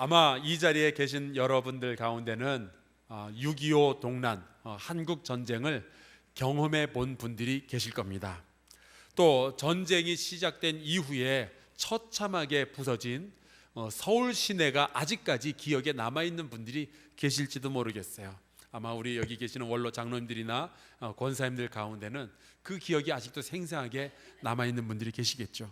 아마 이 자리에 계신 여러분들 가운데는 6.25 동란, 한국 전쟁을 경험해 본 분들이 계실 겁니다. 또 전쟁이 시작된 이후에 처참하게 부서진 서울 시내가 아직까지 기억에 남아있는 분들이 계실지도 모르겠어요. 아마 우리 여기 계시는 원로 장로님들이나 권사님들 가운데는 그 기억이 아직도 생생하게 남아있는 분들이 계시겠죠.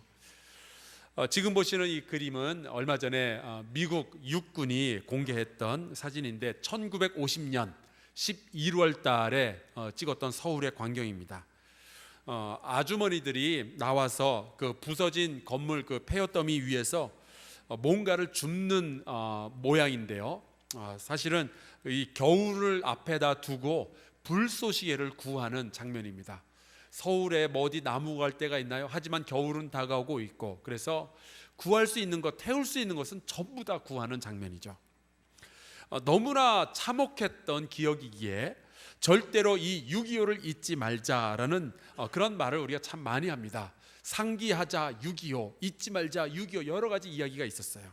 지금 보시는 이 그림은 얼마 전에 미국 육군이 공개했던 사진인데 1950년 11월 달에 찍었던 서울의 광경입니다. 아주머니들이 나와서 그 부서진 건물 그 폐허더미 위에서 뭔가를 줍는 모양인데요. 사실은 이 겨울을 앞에다 두고 불쏘시개를 구하는 장면입니다. 서울에 뭐 어디 나무 갈 데가 있나요? 하지만 겨울은 다가오고 있고, 그래서 구할 수 있는 것, 태울 수 있는 것은 전부 다 구하는 장면이죠. 너무나 참혹했던 기억이기에 절대로 이 6.25를 잊지 말자라는 그런 말을 우리가 참 많이 합니다. 상기하자 6.25, 잊지 말자 6.25, 여러 가지 이야기가 있었어요.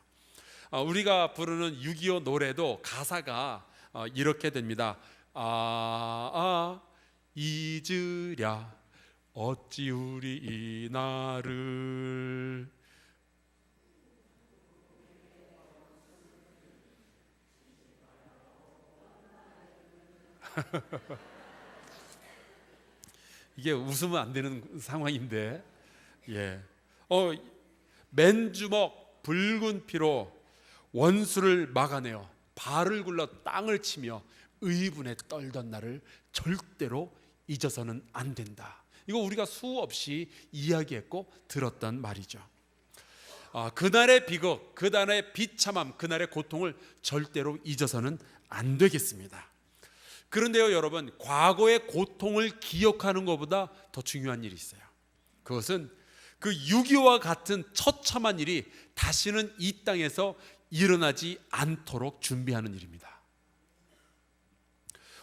우리가 부르는 6.25 노래도 가사가 이렇게 됩니다. 잊으랴 어찌 우리 이 날을. 이게 웃으면 안 되는 상황인데, 맨주먹 붉은 피로 원수를 막아내어 발을 굴러 땅을 치며 의분에 떨던 날을 절대로 잊어서는 안 된다. 이거 우리가 수없이 이야기했고 들었던 말이죠. 그날의 비극, 그날의 비참함, 그날의 고통을 절대로 잊어서는 안 되겠습니다. 그런데요 여러분, 과거의 고통을 기억하는 것보다 더 중요한 일이 있어요. 그것은 그 6.25와 같은 처참한 일이 다시는 이 땅에서 일어나지 않도록 준비하는 일입니다.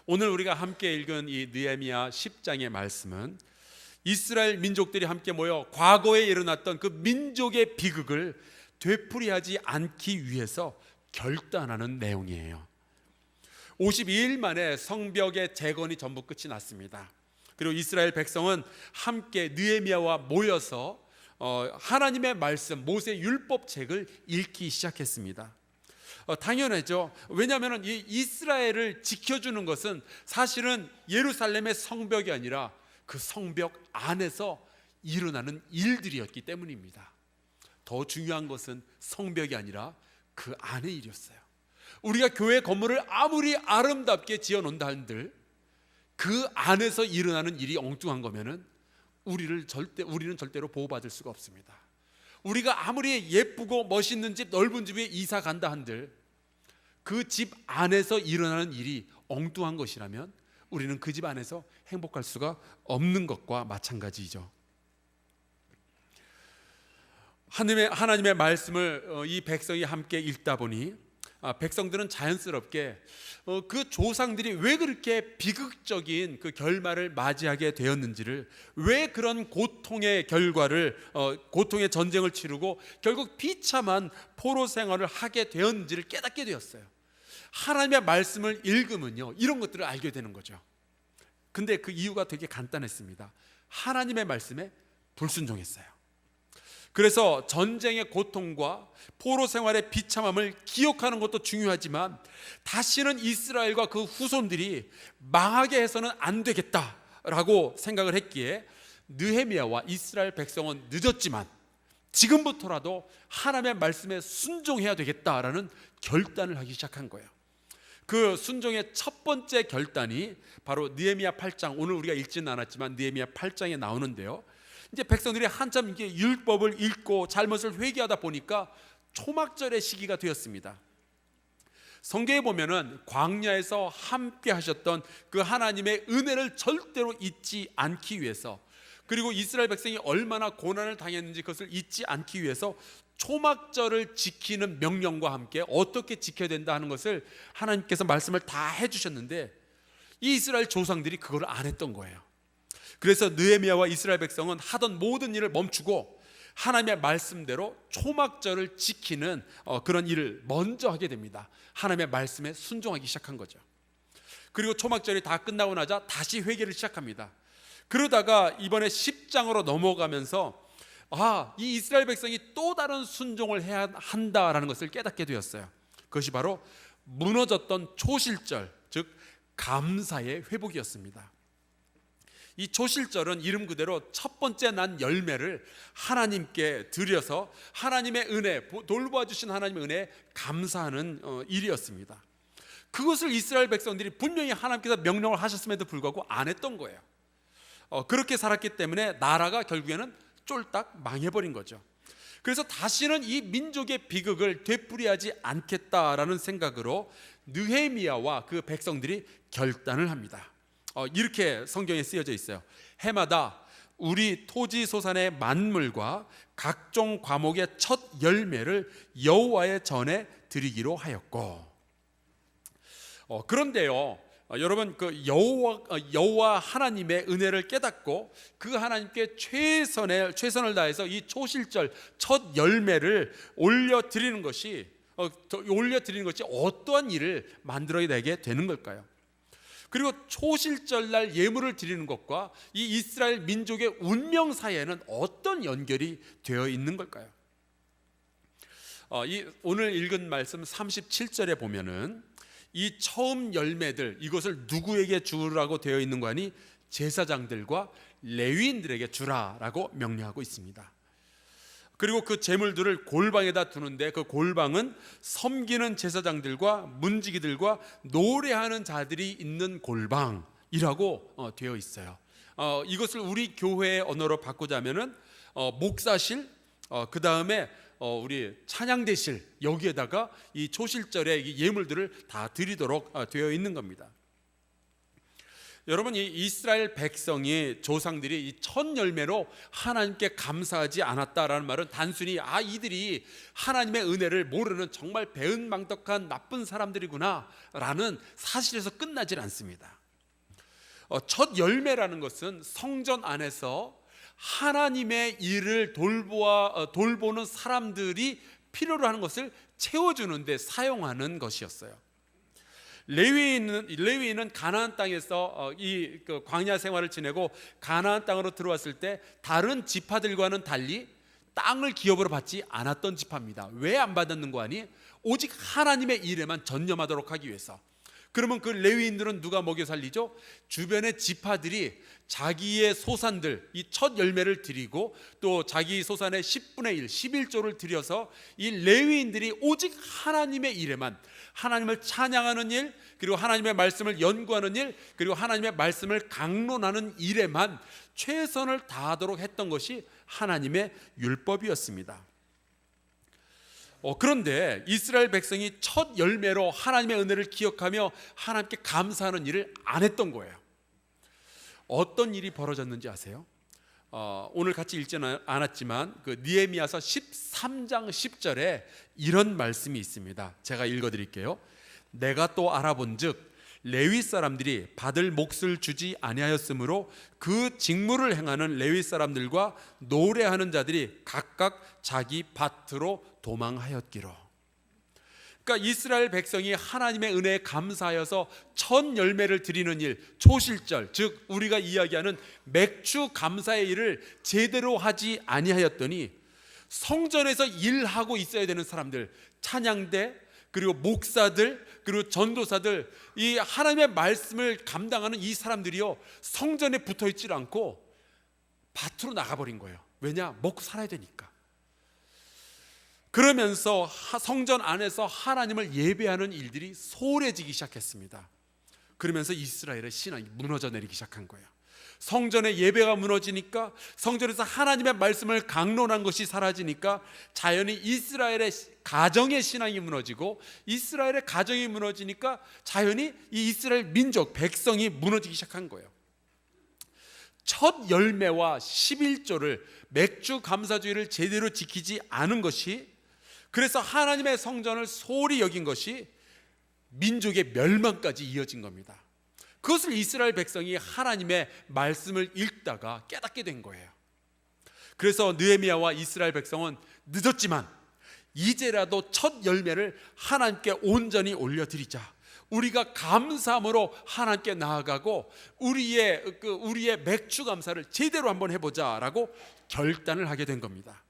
오늘 우리가 함께 읽은 이 느헤미야 10장의 말씀은 이스라엘 민족들이 함께 모여 과거에 일어났던 그 민족의 비극을 되풀이하지 않기 위해서 결단하는 내용이에요. 52일 만에 성벽의 재건이 전부 끝이 났습니다. 그리고 이스라엘 백성은 함께 느헤미야와 모여서 하나님의 말씀, 모세 율법책을 읽기 시작했습니다. 당연하죠. 왜냐하면 이 이스라엘을 지켜주는 것은 사실은 예루살렘의 성벽이 아니라 그 성벽 안에서 일어나는 일들이었기 때문입니다. 더 중요한 것은 성벽이 아니라 그 안의 일이었어요. 우리가 교회 건물을 아무리 아름답게 지어놓는다 한들 그 안에서 일어나는 일이 엉뚱한 거면은 우리는 절대로 보호받을 수가 없습니다. 우리가 아무리 예쁘고 멋있는 집, 넓은 집에 이사 간다 한들 그 집 안에서 일어나는 일이 엉뚱한 것이라면 우리는 그 집 안에서 행복할 수가 없는 것과 마찬가지죠. 하나님의 말씀을 이 백성이 함께 읽다 보니 백성들은 자연스럽게 그 조상들이 왜 그렇게 비극적인 그 결말을 맞이하게 되었는지를, 왜 그런 고통의 결과를 고통의 전쟁을 치르고 결국 비참한 포로 생활을 하게 되었는지를 깨닫게 되었어요. 하나님의 말씀을 읽으면요 이런 것들을 알게 되는 거죠. 근데 그 이유가 되게 간단했습니다. 하나님의 말씀에 불순종했어요. 그래서 전쟁의 고통과 포로 생활의 비참함을 기억하는 것도 중요하지만 다시는 이스라엘과 그 후손들이 망하게 해서는 안 되겠다라고 생각을 했기에 느헤미야와 이스라엘 백성은 늦었지만 지금부터라도 하나님의 말씀에 순종해야 되겠다라는 결단을 하기 시작한 거예요. 그 순종의 첫 번째 결단이 바로 느헤미야 8장, 오늘 우리가 읽지는 않았지만 느헤미야 8장에 나오는데요. 이제 백성들이 한참 이게 율법을 읽고 잘못을 회개하다 보니까 초막절의 시기가 되었습니다. 성경에 보면은 광야에서 함께 하셨던 그 하나님의 은혜를 절대로 잊지 않기 위해서, 그리고 이스라엘 백성이 얼마나 고난을 당했는지 그것을 잊지 않기 위해서 초막절을 지키는 명령과 함께 어떻게 지켜야 된다 하는 것을 하나님께서 말씀을 다 해주셨는데 이 이스라엘 조상들이 그걸 안 했던 거예요. 그래서 느헤미야와 이스라엘 백성은 하던 모든 일을 멈추고 하나님의 말씀대로 초막절을 지키는 그런 일을 먼저 하게 됩니다. 하나님의 말씀에 순종하기 시작한 거죠. 그리고 초막절이 다 끝나고 나자 다시 회개를 시작합니다. 그러다가 이번에 10장으로 넘어가면서 이 이스라엘 백성이 또 다른 순종을 해야 한다라는 것을 깨닫게 되었어요. 그것이 바로 무너졌던 초실절, 즉 감사의 회복이었습니다. 이 초실절은 이름 그대로 첫 번째 난 열매를 하나님께 드려서 하나님의 은혜, 돌보아 주신 하나님의 은혜에 감사하는 일이었습니다. 그것을 이스라엘 백성들이 분명히 하나님께서 명령을 하셨음에도 불구하고 안 했던 거예요. 그렇게 살았기 때문에 나라가 결국에는 쫄딱 망해버린 거죠. 그래서 다시는 이 민족의 비극을 되풀이하지 않겠다라는 생각으로 느헤미야와 그 백성들이 결단을 합니다. 이렇게 성경에 쓰여져 있어요. 해마다 우리 토지 소산의 만물과 각종 과목의 첫 열매를 여호와의 전에 드리기로 하였고. 그런데요, 여러분, 그 여호와 하나님의 은혜를 깨닫고 그 하나님께 최선을 다해서 이 초실절 첫 열매를 올려드리는 것이 어떠한 일을 만들어내게 되는 걸까요? 그리고 초실절날 예물을 드리는 것과 이 이스라엘 민족의 운명 사이에는 어떤 연결이 되어 있는 걸까요? 오늘 읽은 말씀 37절에 보면은 이 처음 열매들, 이것을 누구에게 주라고 되어 있는 거 아니? 제사장들과 레위인들에게 주라라고 명령하고 있습니다. 그리고 그 제물들을 골방에다 두는데 그 골방은 섬기는 제사장들과 문지기들과 노래하는 자들이 있는 골방이라고 되어 있어요. 이것을 우리 교회의 언어로 바꾸자면은 목사실, 그 다음에 우리 찬양대실, 여기에다가 이 초실절에 이 예물들을 다 드리도록 되어 있는 겁니다. 여러분, 이 이스라엘 백성이 조상들이 이 첫 열매로 하나님께 감사하지 않았다라는 말은 단순히 이들이 하나님의 은혜를 모르는 정말 배은망덕한 나쁜 사람들이구나라는 사실에서 끝나질 않습니다. 첫 열매라는 것은 성전 안에서 하나님의 일을 돌보는 사람들이 필요로 하는 것을 채워주는 데 사용하는 것이었어요. 레위인은 가나안 땅에서 이 광야 생활을 지내고 가나안 땅으로 들어왔을 때 다른 지파들과는 달리 땅을 기업으로 받지 않았던 지파입니다. 왜 안 받았는 거 아니? 오직 하나님의 일에만 전념하도록 하기 위해서. 그러면 그 레위인들은 누가 먹여 살리죠? 주변의 지파들이 자기의 소산들, 이 첫 열매를 드리고 또 자기 소산의 10분의 1, 11조를 드려서 이 레위인들이 오직 하나님의 일에만, 하나님을 찬양하는 일, 그리고 하나님의 말씀을 연구하는 일, 그리고 하나님의 말씀을 강론하는 일에만 최선을 다하도록 했던 것이 하나님의 율법이었습니다. 그런데 이스라엘 백성이 첫 열매로 하나님의 은혜를 기억하며 하나님께 감사하는 일을 안 했던 거예요. 어떤 일이 벌어졌는지 아세요? 오늘 같이 읽지는 않았지만 그 느헤미야서 13장 10절에 이런 말씀이 있습니다. 제가 읽어드릴게요. 내가 또 알아본즉 레위 사람들이 받을 몫을 주지 아니하였으므로 그 직무를 행하는 레위 사람들과 노래하는 자들이 각각 자기 밭으로 도망하였기로. 그러니까 이스라엘 백성이 하나님의 은혜에 감사하여서 첫 열매를 드리는 일, 초실절, 즉 우리가 이야기하는 맥주 감사의 일을 제대로 하지 아니하였더니 성전에서 일하고 있어야 되는 사람들, 찬양대, 그리고 목사들, 그리고 전도사들, 이 하나님의 말씀을 감당하는 이 사람들이요, 성전에 붙어있질 않고 밭으로 나가버린 거예요. 왜냐? 먹고 살아야 되니까. 그러면서 성전 안에서 하나님을 예배하는 일들이 소홀해지기 시작했습니다. 그러면서 이스라엘의 신앙이 무너져 내리기 시작한 거예요. 성전의 예배가 무너지니까, 성전에서 하나님의 말씀을 강론한 것이 사라지니까 자연히 이스라엘의 가정의 신앙이 무너지고, 이스라엘의 가정이 무너지니까 자연히 이 이스라엘 민족, 백성이 무너지기 시작한 거예요. 첫 열매와 11조를, 맥주 감사주의를 제대로 지키지 않은 것이, 그래서 하나님의 성전을 소홀히 여긴 것이 민족의 멸망까지 이어진 겁니다. 그것을 이스라엘 백성이 하나님의 말씀을 읽다가 깨닫게 된 거예요. 그래서 느헤미야와 이스라엘 백성은 늦었지만 이제라도 첫 열매를 하나님께 온전히 올려드리자, 우리가 감사함으로 하나님께 나아가고 우리의 맥주 감사를 제대로 한번 해보자라고 결단을 하게 된 겁니다.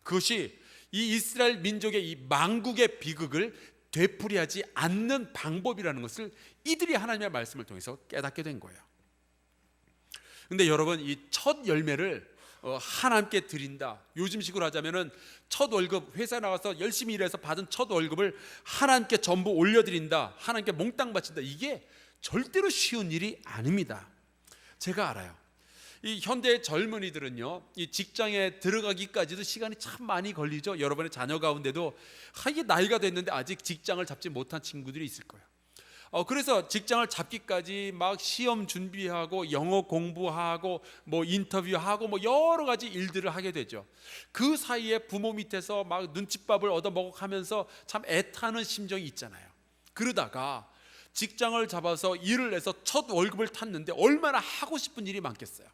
그것이 이 이스라엘 민족의 이 망국의 비극을 되풀이하지 않는 방법이라는 것을 이들이 하나님의 말씀을 통해서 깨닫게 된 거예요. 근데 여러분, 이 첫 열매를 하나님께 드린다, 요즘식으로 하자면은 첫 월급, 회사 나가서 열심히 일해서 받은 첫 월급을 하나님께 전부 올려드린다, 하나님께 몽땅 바친다, 이게 절대로 쉬운 일이 아닙니다. 제가 알아요. 이 현대의 젊은이들은요, 이 직장에 들어가기까지도 시간이 참 많이 걸리죠. 여러분의 자녀 가운데도 이게 나이가 됐는데 아직 직장을 잡지 못한 친구들이 있을 거예요. 그래서 직장을 잡기까지 막 시험 준비하고 영어 공부하고 뭐 인터뷰하고 뭐 여러 가지 일들을 하게 되죠. 그 사이에 부모 밑에서 막 눈칫밥을 얻어먹어가면서 참 애타는 심정이 있잖아요. 그러다가 직장을 잡아서 일을 해서 첫 월급을 탔는데 얼마나 하고 싶은 일이 많겠어요.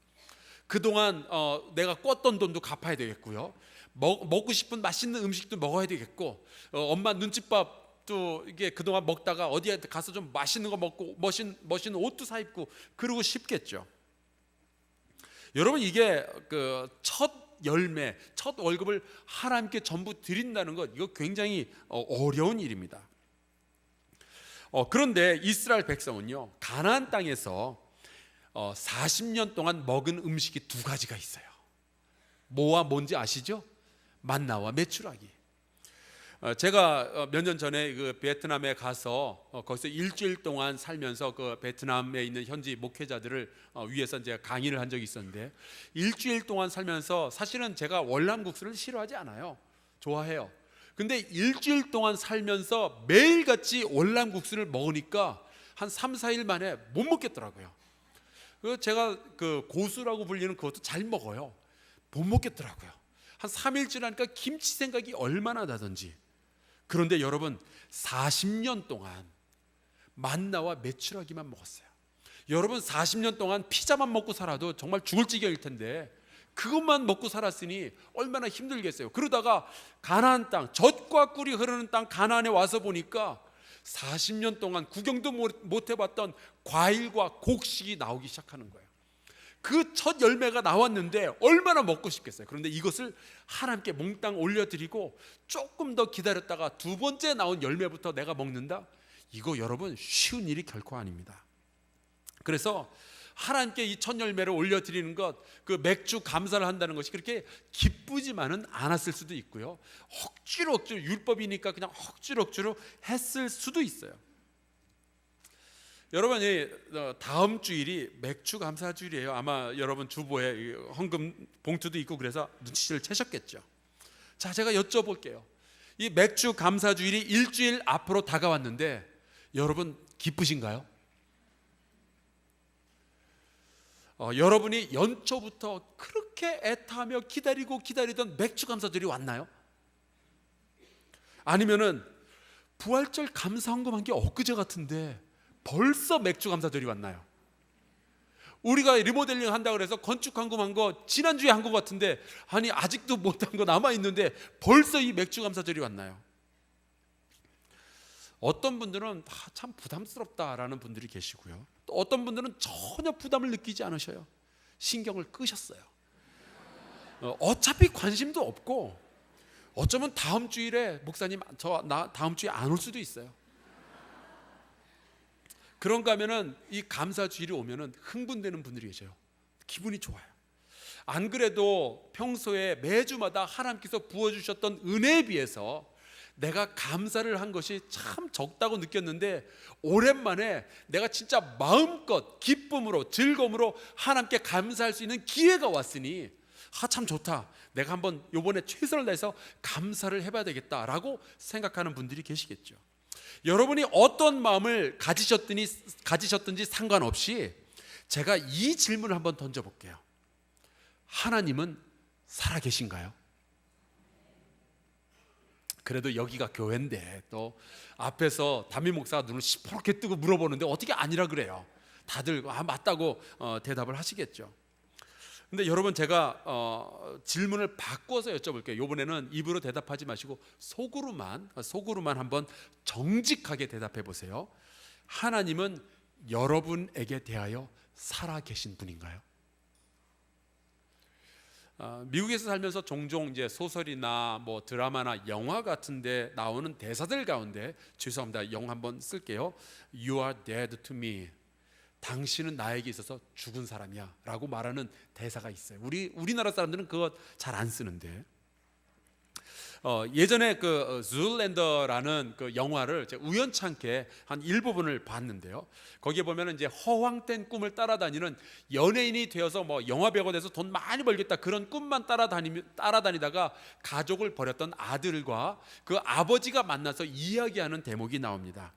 그동안 내가 꿨던 돈도 갚아야 되겠고요, 먹고 싶은 맛있는 음식도 먹어야 되겠고, 엄마 눈칫밥 또 이게 그동안 먹다가 어디에 가서 좀 맛있는 거 먹고 멋있는 옷도 사 입고 그러고 싶겠죠. 여러분, 이게 그 첫 열매, 첫 월급을 하나님께 전부 드린다는 것, 이거 굉장히 어려운 일입니다. 그런데 이스라엘 백성은요, 가나안 땅에서 40년 동안 먹은 음식이 두 가지가 있어요. 뭐와 뭔지 아시죠? 만나와 메추라기. 제가 몇 년 전에 그 베트남에 가서 거기서 일주일 동안 살면서 그 베트남에 있는 현지 목회자들을 위해서 제가 강의를 한 적이 있었는데, 일주일 동안 살면서 사실은 제가 월남국수를 싫어하지 않아요. 좋아해요. 근데 일주일 동안 살면서 매일같이 월남국수를 먹으니까 한 3, 4일 만에 못 먹겠더라고요. 제가 그 고수라고 불리는 그것도 잘 먹어요. 못 먹겠더라고요. 한 3일 지나니까 김치 생각이 얼마나 나던지. 그런데 여러분, 40년 동안 만나와 메추라기만 먹었어요. 여러분, 40년 동안 피자만 먹고 살아도 정말 죽을 지경일 텐데 그것만 먹고 살았으니 얼마나 힘들겠어요. 그러다가 가나안 땅, 젖과 꿀이 흐르는 땅 가나안에 와서 보니까 40년 동안 구경도 못 해봤던 과일과 곡식이 나오기 시작하는 거예요. 그 첫 열매가 나왔는데 얼마나 먹고 싶겠어요. 그런데 이것을 하나님께 몽땅 올려드리고 조금 더 기다렸다가 두 번째 나온 열매부터 내가 먹는다? 이거 여러분, 쉬운 일이 결코 아닙니다. 그래서 하나님께 이 첫 열매를 올려드리는 것, 그 맥주 감사를 한다는 것이 그렇게 기쁘지만은 않았을 수도 있고요, 억지로 율법이니까 그냥 억지로 했을 수도 있어요. 여러분, 다음 주일이 맥주 감사 주일이에요. 아마 여러분 주보에 헌금 봉투도 있고 그래서 눈치를 채셨겠죠. 자, 제가 여쭤볼게요. 이 맥주 감사 주일이 일주일 앞으로 다가왔는데 여러분 기쁘신가요? 여러분이 연초부터 그렇게 애타며 기다리던 맥주 감사절이 왔나요? 아니면은 부활절 감사 헌금한 게 엊그제 같은데 벌써 맥주 감사절이 왔나요? 우리가 리모델링 한다고 해서 건축 헌금한 거 지난주에 한 것 같은데 아니 아직도 못한 거 남아있는데 벌써 이 맥주 감사절이 왔나요? 어떤 분들은 참 부담스럽다라는 분들이 계시고요, 또 어떤 분들은 전혀 부담을 느끼지 않으셔요. 신경을 끄셨어요. 어차피 관심도 없고 어쩌면 다음 주일에 목사님 나 다음 주에 안 올 수도 있어요. 그런가 하면은 이 감사 주일이 오면은 흥분되는 분들이 계셔요. 기분이 좋아요. 안 그래도 평소에 매주마다 하나님께서 부어주셨던 은혜에 비해서 내가 감사를 한 것이 참 적다고 느꼈는데 오랜만에 내가 진짜 마음껏 기쁨으로 즐거움으로 하나님께 감사할 수 있는 기회가 왔으니 참 좋다, 내가 한번 요번에 최선을 다해서 감사를 해봐야 되겠다라고 생각하는 분들이 계시겠죠. 여러분이 어떤 마음을 가지셨든지 상관없이 제가 이 질문을 한번 던져볼게요. 하나님은 살아계신가요? 그래도 여기가 교회인데 또 앞에서 담임 목사가 눈을 시퍼렇게 뜨고 물어보는데 어떻게 아니라 그래요? 다들 맞다고 대답을 하시겠죠. 근데 여러분, 제가 질문을 바꿔서 여쭤볼게요. 이번에는 입으로 대답하지 마시고 속으로만 한번 정직하게 대답해 보세요. 하나님은 여러분에게 대하여 살아계신 분인가요? 미국에서 살면서 종종 이제 소설이나 뭐 드라마나 영화 같은데 나오는 대사들 가운데, 죄송합니다, 영어 한번 쓸게요. You are dead to me. 당신은 나에게 있어서 죽은 사람이야 라고 말하는 대사가 있어요. 우리나라 사람들은 그거 잘 안 쓰는데, 예전에 그 줄랜더라는 그 영화를 제가 우연찮게 한 일부분을 봤는데요. 거기에 보면은 이제 허황된 꿈을 따라다니는 연예인이 되어서 뭐 영화배우가 돼서 돈 많이 벌겠다 그런 꿈만 따라다니다가 가족을 버렸던 아들과 그 아버지가 만나서 이야기하는 대목이 나옵니다.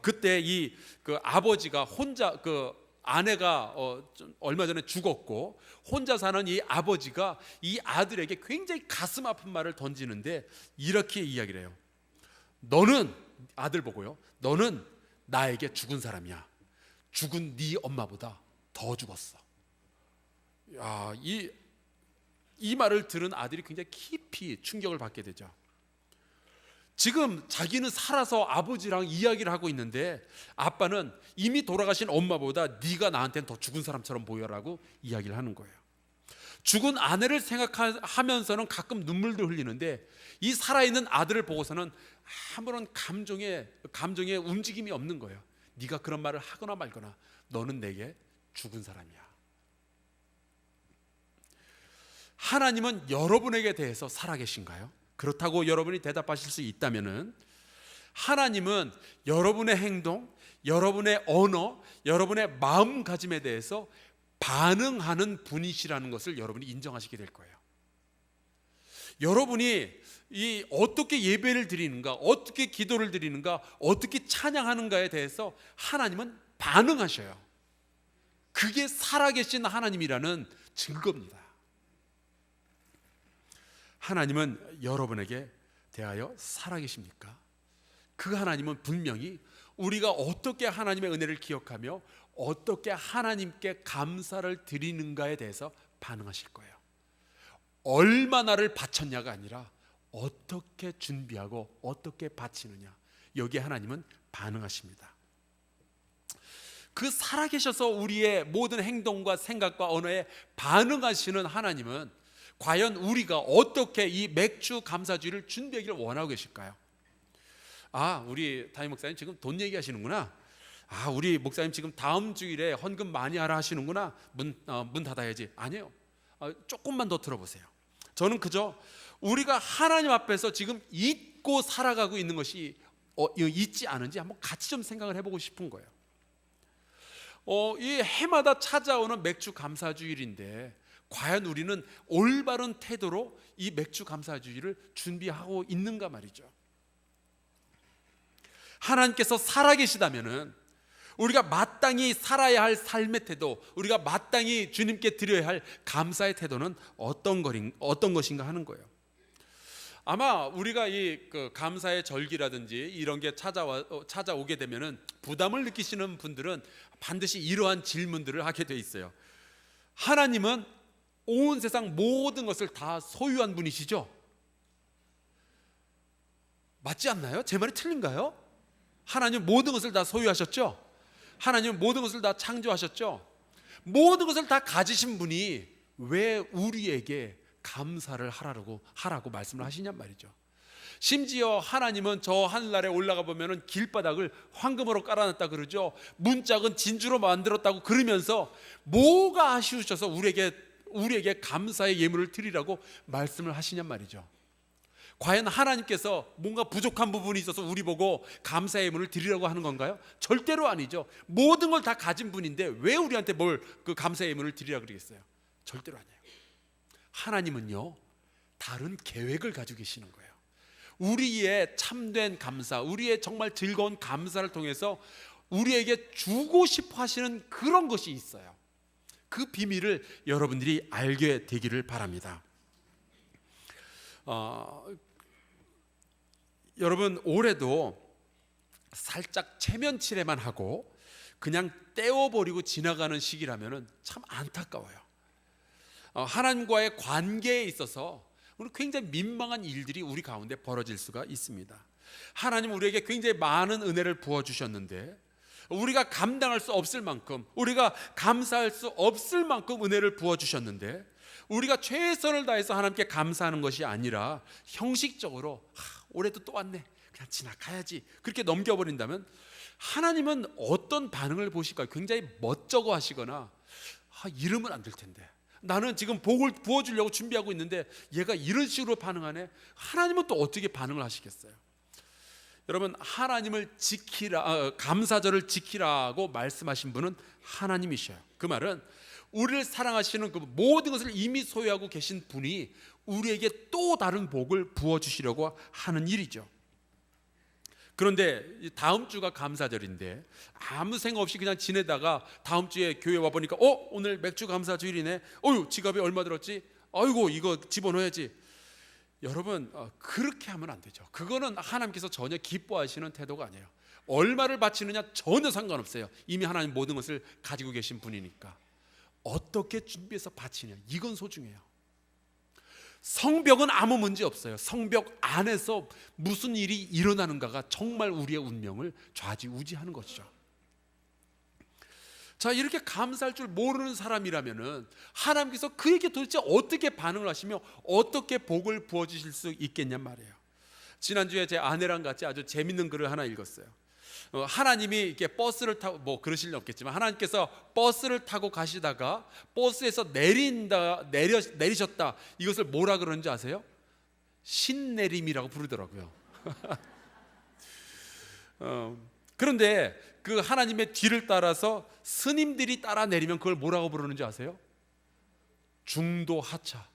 그때 이 그 아버지가 혼자, 그 아내가 좀 얼마 전에 죽었고 혼자 사는 이 아버지가 이 아들에게 굉장히 가슴 아픈 말을 던지는데 이렇게 이야기를 해요. 너는, 아들 보고요, 너는 나에게 죽은 사람이야. 죽은 네 엄마보다 더 죽었어. 야, 이 말을 들은 아들이 굉장히 깊이 충격을 받게 되죠. 지금 자기는 살아서 아버지랑 이야기를 하고 있는데 아빠는 이미 돌아가신 엄마보다 네가 나한테는 더 죽은 사람처럼 보여라고 이야기를 하는 거예요. 죽은 아내를 생각하면서는 가끔 눈물도 흘리는데 이 살아있는 아들을 보고서는 아무런 감정의 움직임이 없는 거예요. 네가 그런 말을 하거나 말거나 너는 내게 죽은 사람이야. 하나님은 여러분에게 대해서 살아계신가요? 그렇다고 여러분이 대답하실 수 있다면은, 하나님은 여러분의 행동, 여러분의 언어, 여러분의 마음가짐에 대해서 반응하는 분이시라는 것을 여러분이 인정하시게 될 거예요. 여러분이 어떻게 예배를 드리는가, 어떻게 기도를 드리는가, 어떻게 찬양하는가에 대해서 하나님은 반응하셔요. 그게 살아계신 하나님이라는 증거입니다. 하나님은 여러분에게 대하여 살아계십니까? 그 하나님은 분명히 우리가 어떻게 하나님의 은혜를 기억하며 어떻게 하나님께 감사를 드리는가에 대해서 반응하실 거예요. 얼마나를 바쳤냐가 아니라 어떻게 준비하고 어떻게 바치느냐, 여기에 하나님은 반응하십니다. 그 살아계셔서 우리의 모든 행동과 생각과 언어에 반응하시는 하나님은 과연 우리가 어떻게 이 맥주 감사주의를 준비하기를 원하고 계실까요? 우리 담임 목사님 지금 돈 얘기하시는구나. 우리 목사님 지금 다음 주일에 헌금 많이 하라 하시는구나. 문 닫아야지. 아니에요. 조금만 더 들어보세요. 저는 그저 우리가 하나님 앞에서 지금 잊고 살아가고 있는 것이 있지 않은지 한번 같이 좀 생각을 해보고 싶은 거예요. 이 해마다 찾아오는 맥주 감사주일인데 과연 우리는 올바른 태도로 이 맥주 감사주의를 준비하고 있는가 말이죠. 하나님께서 살아계시다면은 우리가 마땅히 살아야 할 삶의 태도, 우리가 마땅히 주님께 드려야 할 감사의 태도는 어떤 것인가 하는 거예요. 아마 우리가 그 감사의 절기라든지 이런 게 찾아오게 되면은 부담을 느끼시는 분들은 반드시 이러한 질문들을 하게 돼 있어요. 하나님은 온 세상 모든 것을 다 소유한 분이시죠? 맞지 않나요? 제 말이 틀린가요? 하나님 모든 것을 다 소유하셨죠? 하나님은 모든 것을 다 창조하셨죠? 모든 것을 다 가지신 분이 왜 우리에게 감사를 하라고 말씀을 하시냔 말이죠. 심지어 하나님은 저 하늘나라에 올라가 보면은 길바닥을 황금으로 깔아놨다 그러죠. 문짝은 진주로 만들었다고 그러면서 뭐가 아쉬우셔서 우리에게 감사의 예물을 드리라고 말씀을 하시냔 말이죠. 과연 하나님께서 뭔가 부족한 부분이 있어서 우리 보고 감사의 예물을 드리라고 하는 건가요? 절대로 아니죠. 모든 걸 다 가진 분인데 왜 우리한테 그 감사의 예물을 드리라고 그러겠어요? 절대로 아니에요. 하나님은요, 다른 계획을 가지고 계시는 거예요. 우리의 참된 감사, 우리의 정말 즐거운 감사를 통해서 우리에게 주고 싶어 하시는 그런 것이 있어요. 그 비밀을 여러분들이 알게 되기를 바랍니다. 여러분, 올해도 살짝 체면치레만 하고 그냥 떼어버리고 지나가는 시기라면 참 안타까워요. 하나님과의 관계에 있어서 우리 굉장히 민망한 일들이 우리 가운데 벌어질 수가 있습니다. 하나님 우리에게 굉장히 많은 은혜를 부어주셨는데 우리가 감당할 수 없을 만큼, 우리가 감사할 수 없을 만큼 은혜를 부어주셨는데 우리가 최선을 다해서 하나님께 감사하는 것이 아니라 형식적으로 올해도 또 왔네, 그냥 지나가야지, 그렇게 넘겨버린다면 하나님은 어떤 반응을 보실까요? 굉장히 멋쩍어 하시거나 이러면 안 될 텐데, 나는 지금 복을 부어주려고 준비하고 있는데 얘가 이런 식으로 반응하네. 하나님은 또 어떻게 반응을 하시겠어요? 여러분, 하나님을 지키라, 감사절을 지키라고 말씀하신 분은 하나님이셔요. 그 말은 우리를 사랑하시는 그 모든 것을 이미 소유하고 계신 분이 우리에게 또 다른 복을 부어주시려고 하는 일이죠. 그런데 다음 주가 감사절인데 아무 생각 없이 그냥 지내다가 다음 주에 교회 와 보니까 오늘 맥주 감사주일이네. 지갑에 얼마 들었지? 아이고 이거 집어넣어야지. 여러분, 그렇게 하면 안 되죠. 그거는 하나님께서 전혀 기뻐하시는 태도가 아니에요. 얼마를 바치느냐 전혀 상관없어요. 이미 하나님 모든 것을 가지고 계신 분이니까. 어떻게 준비해서 바치냐, 이건 소중해요. 성벽은 아무 문제 없어요. 성벽 안에서 무슨 일이 일어나는가가 정말 우리의 운명을 좌지우지하는 것이죠. 자, 이렇게 감사할 줄 모르는 사람이라면은 하나님께서 그에게 도대체 어떻게 반응을 하시며 어떻게 복을 부어주실 수 있겠냔 말이에요. 지난주에 제 아내랑 같이 아주 재밌는 글을 하나 읽었어요. 하나님이 이렇게 버스를 타고, 그러실 리 없겠지만 하나님께서 버스를 타고 가시다가 버스에서 내리셨다. 이것을 뭐라 그러는지 아세요? 신내림이라고 부르더라고요. 그런데 그 하나님의 뒤를 따라서 스님들이 따라 내리면 그걸 뭐라고 부르는지 아세요? 중도 하차.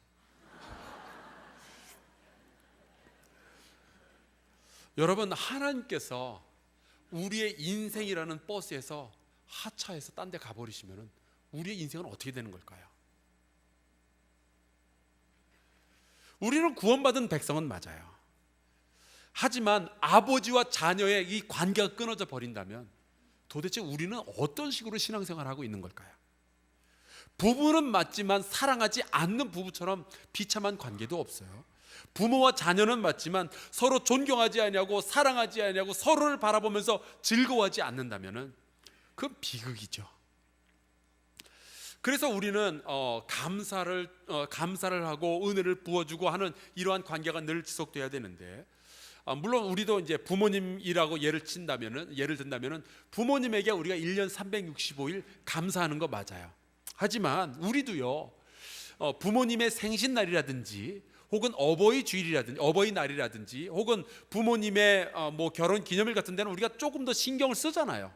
여러분, 하나님께서 우리의 인생이라는 버스에서 하차해서 딴 데 가버리시면 우리의 인생은 어떻게 되는 걸까요? 우리는 구원받은 백성은 맞아요. 하지만 아버지와 자녀의 이 관계가 끊어져 버린다면 도대체 우리는 어떤 식으로 신앙생활을 하고 있는 걸까요? 부부는 맞지만 사랑하지 않는 부부처럼 비참한 관계도 없어요. 부모와 자녀는 맞지만 서로 존경하지 않냐고, 사랑하지 않냐고, 서로를 바라보면서 즐거워하지 않는다면 그건 비극이죠. 그래서 우리는 감사를 하고 은혜를 부어주고 하는 이러한 관계가 늘 지속돼야 되는데, 물론 우리도 이제 부모님이라고 예를 든다면은 부모님에게 우리가 1년 365일 감사하는 거 맞아요. 하지만 우리도요, 부모님의 생신날이라든지 혹은 어버이날이라든지 혹은 부모님의 결혼 기념일 같은 데는 우리가 조금 더 신경을 쓰잖아요.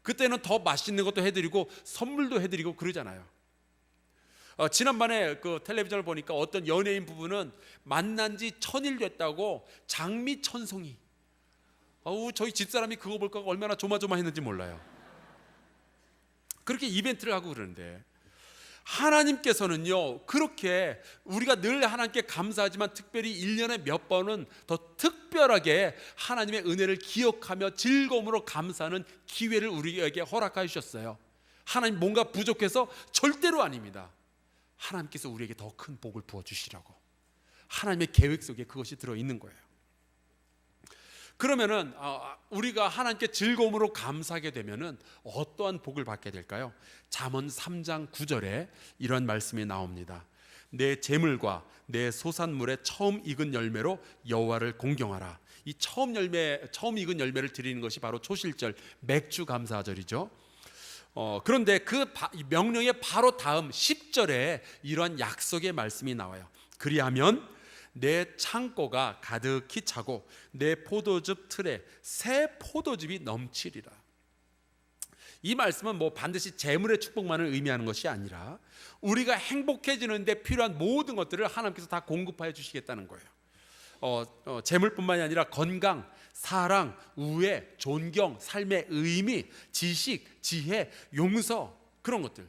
그때는 더 맛있는 것도 해드리고 선물도 해드리고 그러잖아요. 지난번에 그 텔레비전을 보니까 어떤 연예인 부부는 만난 지 1000일 됐다고 장미천송이, 저희 집사람이 그거 볼까 얼마나 조마조마했는지 몰라요. 그렇게 이벤트를 하고 그러는데, 하나님께서는요, 그렇게 우리가 늘 하나님께 감사하지만 특별히 1년에 몇 번은 더 특별하게 하나님의 은혜를 기억하며 즐거움으로 감사하는 기회를 우리에게 허락하여 주셨어요. 하나님 뭔가 부족해서 절대로 아닙니다. 하나님께서 우리에게 더 큰 복을 부어주시라고, 하나님의 계획 속에 그것이 들어있는 거예요. 그러면은 우리가 하나님께 즐거움으로 감사하게 되면은 어떠한 복을 받게 될까요? 잠언 3장 9절에 이런 말씀이 나옵니다. 내 재물과 내 소산물의 처음 익은 열매로 여호와를 공경하라. 이 처음 익은 열매를 드리는 것이 바로 초실절 맥주 감사절이죠. 그런데 그 명령의 바로 다음 10절에 이러한 약속의 말씀이 나와요. 그리하면 내 창고가 가득히 차고 내 포도즙 틀에 새 포도즙이 넘치리라. 이 말씀은 반드시 재물의 축복만을 의미하는 것이 아니라 우리가 행복해지는 데 필요한 모든 것들을 하나님께서 다 공급하여 주시겠다는 거예요. 재물뿐만이 아니라 건강, 사랑, 우애, 존경, 삶의 의미, 지식, 지혜, 용서, 그런 것들.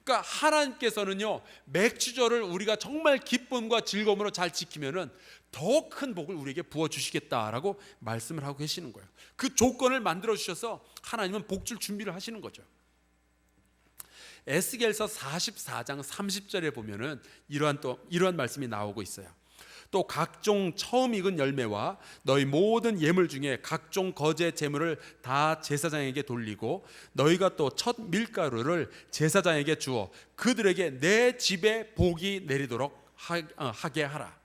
그러니까 하나님께서는요, 맥주절을 우리가 정말 기쁨과 즐거움으로 잘 지키면은 더 큰 복을 우리에게 부어 주시겠다라고 말씀을 하고 계시는 거예요. 그 조건을 만들어 주셔서 하나님은 복줄 준비를 하시는 거죠. 에스겔서 44장 30절에 보면은 이러한 말씀이 나오고 있어요. 또 각종 처음 익은 열매와 너희 모든 예물 중에 각종 거제 제물을 다 제사장에게 돌리고 너희가 또 첫 밀가루를 제사장에게 주어 그들에게 내 집에 복이 내리도록 하게 하라.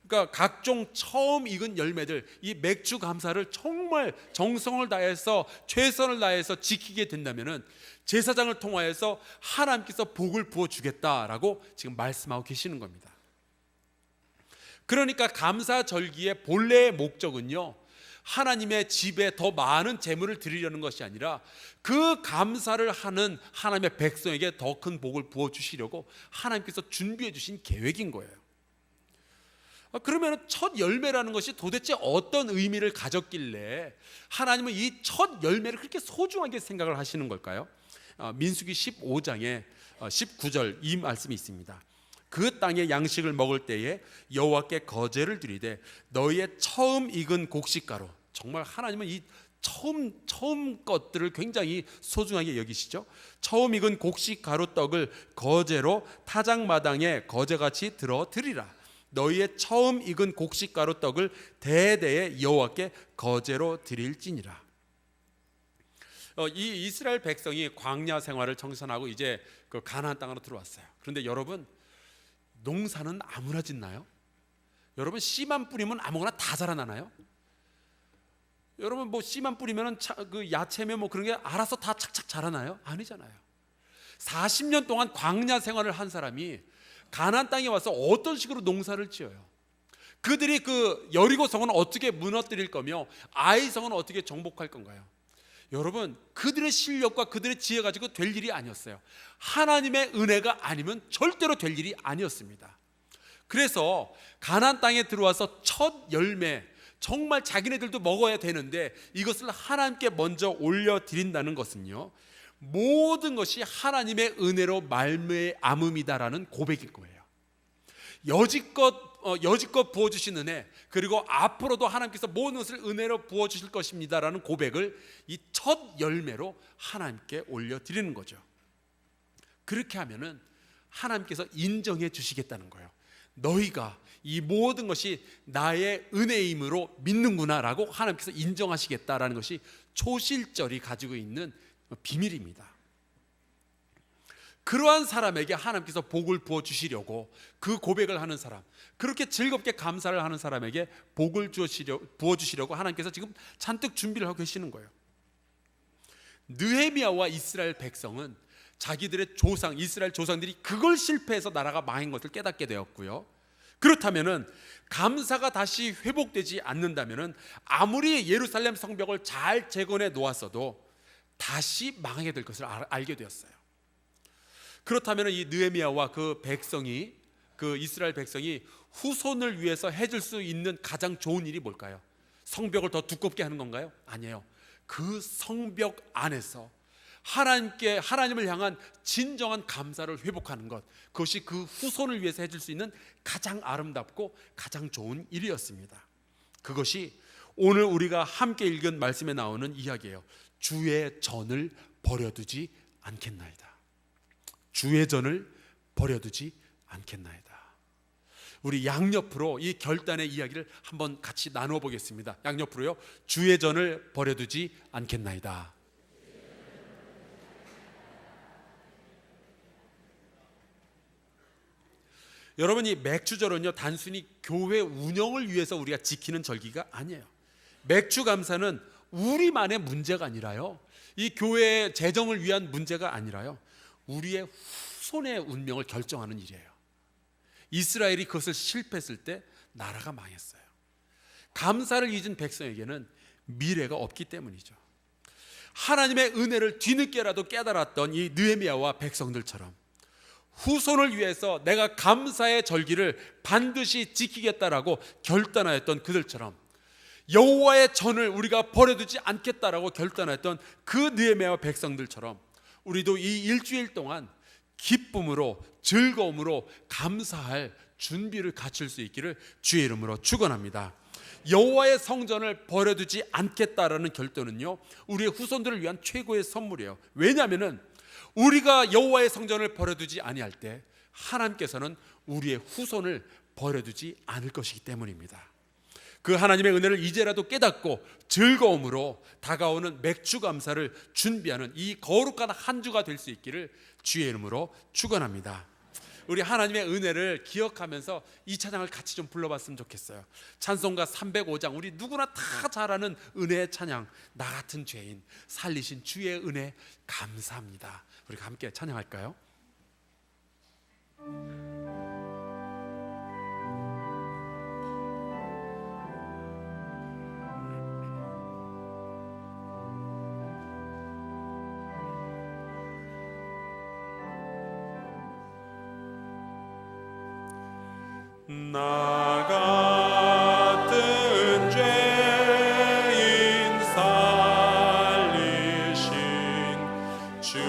그러니까 각종 처음 익은 열매들, 이 맥주 감사를 정말 정성을 다해서 최선을 다해서 지키게 된다면은 제사장을 통하여서 하나님께서 복을 부어 주겠다라고 지금 말씀하고 계시는 겁니다. 그러니까 감사절기의 본래의 목적은요, 하나님의 집에 더 많은 재물을 드리려는 것이 아니라 그 감사를 하는 하나님의 백성에게 더 큰 복을 부어주시려고 하나님께서 준비해 주신 계획인 거예요. 그러면 첫 열매라는 것이 도대체 어떤 의미를 가졌길래 하나님은 이 첫 열매를 그렇게 소중하게 생각을 하시는 걸까요? 민수기 15장에 19절 이 말씀이 있습니다. 그 땅의 양식을 먹을 때에 여호와께 거제를 드리되 너희의 처음 익은 곡식가루, 정말 하나님은 이 처음 것들을 굉장히 소중하게 여기시죠. 처음 익은 곡식가루 떡을 거제로 타작마당에 거제같이 들어 드리라. 너희의 처음 익은 곡식가루 떡을 대대에 여호와께 거제로 드릴지니라. 이 이스라엘 백성이 광야 생활을 청산하고 이제 그 가나안 땅으로 들어왔어요. 그런데 여러분, 농사는 아무나 짓나요? 여러분, 씨만 뿌리면 아무거나 다 자라나나요? 여러분, 뭐 씨만 뿌리면 그 야채면 뭐 그런 게 알아서 다 착착 자라나요? 아니잖아요. 40년 동안 광야 생활을 한 사람이 가나안 땅에 와서 어떤 식으로 농사를 지어요? 그들이 그 여리고 성은 어떻게 무너뜨릴 거며 아이 성은 어떻게 정복할 건가요? 여러분, 그들의 실력과 그들의 지혜 가지고 될 일이 아니었어요. 하나님의 은혜가 아니면 절대로 될 일이 아니었습니다. 그래서 가나안 땅에 들어와서 첫 열매, 정말 자기네들도 먹어야 되는데 이것을 하나님께 먼저 올려드린다는 것은요, 모든 것이 하나님의 은혜로 말미암음이다라는 고백일 거예요. 여지껏 부어주신 은혜, 그리고 앞으로도 하나님께서 모든 것을 은혜로 부어주실 것입니다라는 고백을 이 첫 열매로 하나님께 올려드리는 거죠. 그렇게 하면은 하나님께서 인정해 주시겠다는 거예요. 너희가 이 모든 것이 나의 은혜임으로 믿는구나라고 하나님께서 인정하시겠다라는 것이 초실절이 가지고 있는 비밀입니다. 그러한 사람에게 하나님께서 복을 부어주시려고 그 고백을 하는 사람, 그렇게 즐겁게 감사를 하는 사람에게 복을 부어주시려고 하나님께서 지금 잔뜩 준비를 하고 계시는 거예요. 느헤미야와 이스라엘 백성은 자기들의 조상, 이스라엘 조상들이 그걸 실패해서 나라가 망한 것을 깨닫게 되었고요. 그렇다면은 감사가 다시 회복되지 않는다면은 아무리 예루살렘 성벽을 잘 재건해 놓았어도 다시 망하게 될 것을 알게 되었어요. 그렇다면 이 느헤미야와 그 백성이, 그 이스라엘 백성이 후손을 위해서 해줄 수 있는 가장 좋은 일이 뭘까요? 성벽을 더 두껍게 하는 건가요? 아니에요. 그 성벽 안에서 하나님을 향한 진정한 감사를 회복하는 것, 그것이 그 후손을 위해서 해줄 수 있는 가장 아름답고 가장 좋은 일이었습니다. 그것이 오늘 우리가 함께 읽은 말씀에 나오는 이야기예요. 주의 전을 버려두지 않겠나이다. 주의 전을 버려두지 않겠나이다. 우리 양옆으로 이 결단의 이야기를 한번 같이 나누어 보겠습니다. 양옆으로요. 주의 전을 버려두지 않겠나이다. 여러분, 이 맥주절은요, 단순히 교회 운영을 위해서 우리가 지키는 절기가 아니에요. 맥주 감사는 우리만의 문제가 아니라요, 이 교회의 재정을 위한 문제가 아니라요, 우리의 후손의 운명을 결정하는 일이에요. 이스라엘이 그것을 실패했을 때 나라가 망했어요. 감사를 잊은 백성에게는 미래가 없기 때문이죠. 하나님의 은혜를 뒤늦게라도 깨달았던 이 느헤미야와 백성들처럼 후손을 위해서 내가 감사의 절기를 반드시 지키겠다라고 결단하였던 그들처럼 여호와의 전을 우리가 버려두지 않겠다라고 결단했던 그 느헤미야와 백성들처럼 우리도 이 일주일 동안 기쁨으로, 즐거움으로 감사할 준비를 갖출 수 있기를 주의 이름으로 축원합니다. 여호와의 성전을 버려두지 않겠다라는 결단은요, 우리의 후손들을 위한 최고의 선물이에요. 왜냐하면 우리가 여호와의 성전을 버려두지 아니할 때 하나님께서는 우리의 후손을 버려두지 않을 것이기 때문입니다. 그 하나님의 은혜를 이제라도 깨닫고 즐거움으로 다가오는 맥주 감사를 준비하는 이 거룩한 한 주가 될 수 있기를 주의 이름으로 축원합니다. 우리 하나님의 은혜를 기억하면서 이 찬양을 같이 좀 불러봤으면 좋겠어요. 찬송가 305장, 우리 누구나 다 잘 아는 은혜의 찬양, 나 같은 죄인 살리신 주의 은혜 감사합니다. 우리가 함께 찬양할까요? 나 같은 죄인 살리신 주